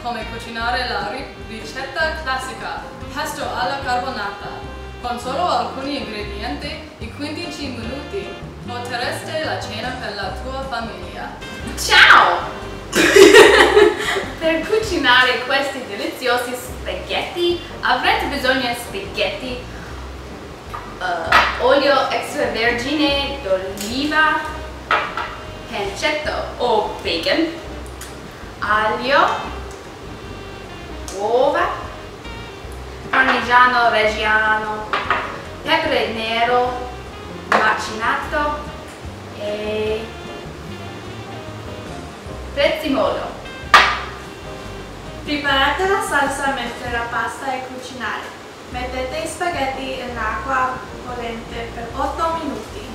come cucinare la ricetta classica pesto alla carbonata. Con solo alcuni ingredienti e 15 minuti potreste la cena per la tua famiglia. Ciao! Per cucinare questi deliziosi spaghetti avrete bisogno di spaghetti, olio extravergine d'oliva, pancetto o bacon, aglio, uova, parmigiano reggiano, pepe nero macinato e prezzemolo. Preparate la salsa mentre la pasta è cucinare. Mettete i spaghetti in acqua bollente per 8 minuti.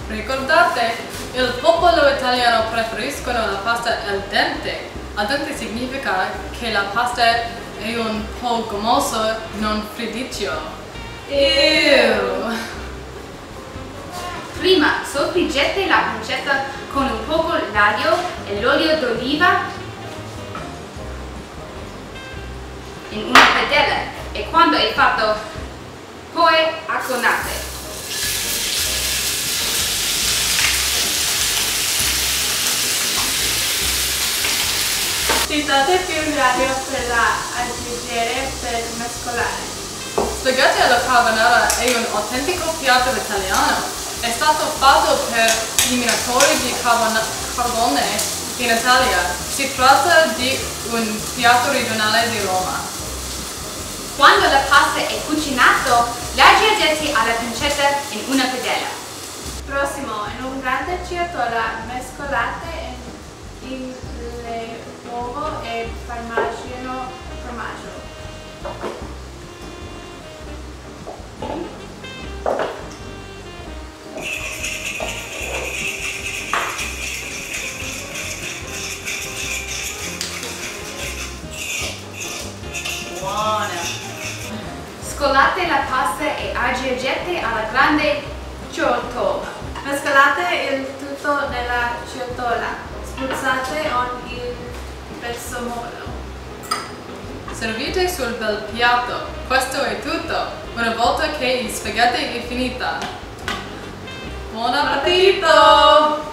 Ricordate, il popolo italiano preferiscono la pasta al dente. Al dente significa che la pasta è un po' gommoso, non freddicchio. Ew! Prima soffriggete la pancetta con un poco l'aglio e l'olio d'oliva in una padella e quando è fatto poi acconate. Citate più l'aglio per aggiungere per mescolare. Spaghetti alla carbonara è un autentico piatto italiano. È stato fatto per i minatori di carbone in Italia. Si tratta di un piatto regionale di Roma. Quando la pasta è cucinata, la aggiungete alla pancetta in una padella. Prossimo, in un grande ciotola mescolate in le uova e formaggio. Scolate la pasta e aggiungete alla grande ciotola. Mescolate il tutto nella ciotola. Spruzzate con il prezzemolo. Servite sul bel piatto. Questo è tutto. Una volta che gli spaghetti è finita. Buon appetito!